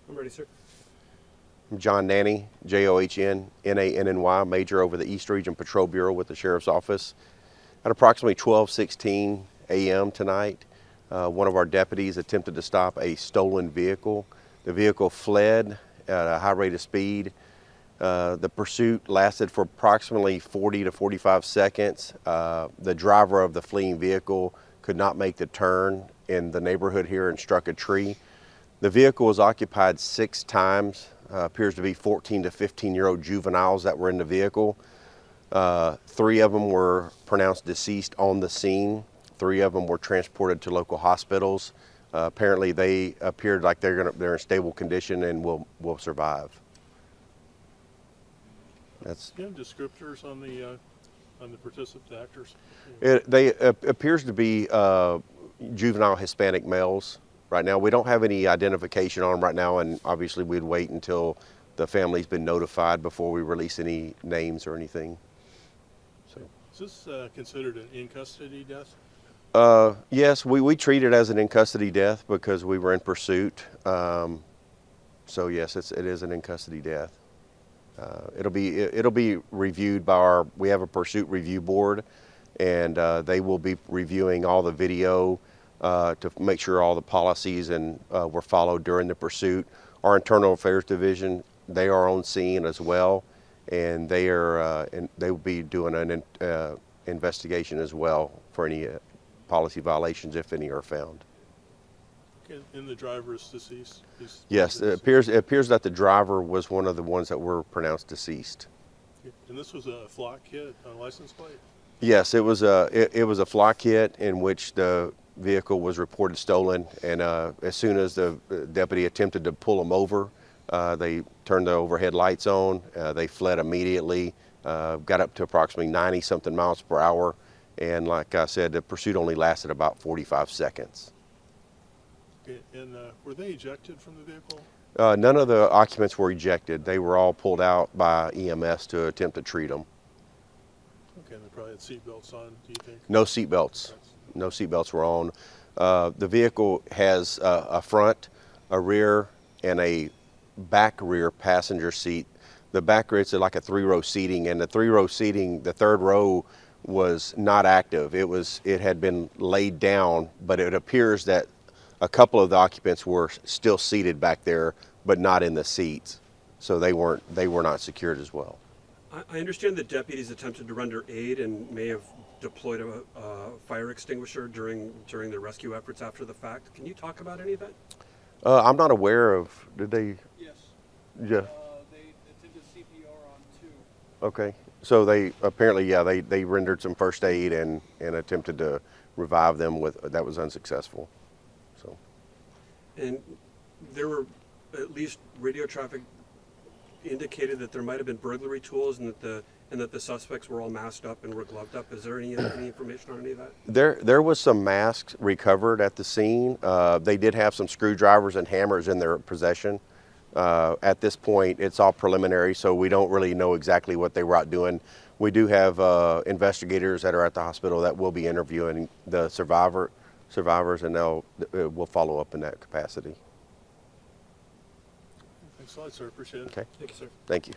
I'm ready, sir. I'm John Nanny, John, Major over the East Region Patrol Bureau with the Sheriff's Office. At approximately 12:16 a.m. tonight, one of our deputies attempted to stop a stolen vehicle. The vehicle fled at a high rate of speed. The pursuit lasted for approximately 40 to 45 seconds. The driver of the fleeing vehicle could not make the turn in the neighborhood here and struck a tree. The vehicle was occupied 6 times. Appears to be 14 to 15-year-old juveniles that were in the vehicle. 3 of them were pronounced deceased on the scene. 3 of them were transported to local hospitals. Apparently, they appeared like they're in stable condition and will survive. That's. Do you have descriptors on the participant actors? They appears to be juvenile Hispanic males. Right now, we don't have any identification on them right now, and obviously we'd wait until the family's been notified before we release any names or anything. So. Is this considered an in-custody death? Yes, we treat it as an in-custody death because we were in pursuit. So yes, it is an in-custody death. It'll be reviewed by we have a pursuit review board, and they will be reviewing all the video to make sure all the policies were followed during the pursuit. Our internal affairs division, they are on scene as well, and they will be doing an investigation as well for any policy violations if any are found. Okay, and the driver is deceased? Yes, it appears that the driver was one of the ones that were pronounced deceased. Okay. And this was a flock hit on a license plate? Yes, it was a flock hit in which the vehicle was reported stolen, and as soon as the deputy attempted to pull them over, they turned the overhead lights on. They fled immediately, got up to approximately 90-something miles per hour, and like I said, the pursuit only lasted about 45 seconds. Okay. And were they ejected from the vehicle? None of the occupants were ejected. They were all pulled out by EMS to attempt to treat them. Okay, and they probably had seatbelts on, do you think? No seatbelts. No seatbelts were on. The vehicle has a front, a rear, and a back rear passenger seat. The back rear is like a 3-row seating, and the 3-row seating, the 3rd row was not active. It had been laid down, but it appears that a couple of the occupants were still seated back there, but not in the seats. So they were not secured as well. I understand the deputies attempted to render aid and may have deployed a fire extinguisher during the rescue efforts after the fact. Can you talk about any of that? I'm not aware of. Did they? Yes. Yeah. They attempted CPR on 2. Okay. So they apparently, yeah, they rendered some first aid and attempted to revive them that was unsuccessful. So. And there were at least radio traffic indicated that there might have been burglary tools and that the suspects were all masked up and were gloved up. Is there any information on any of that? There was some masks recovered at the scene. They did have some screwdrivers and hammers in their possession. At this point, it's all preliminary, so we don't really know exactly what they were out doing. We do have investigators that are at the hospital that will be interviewing the survivors, and we'll follow up in that capacity. Thanks a lot, sir. Appreciate it. Okay. Thank you, sir. Thank you.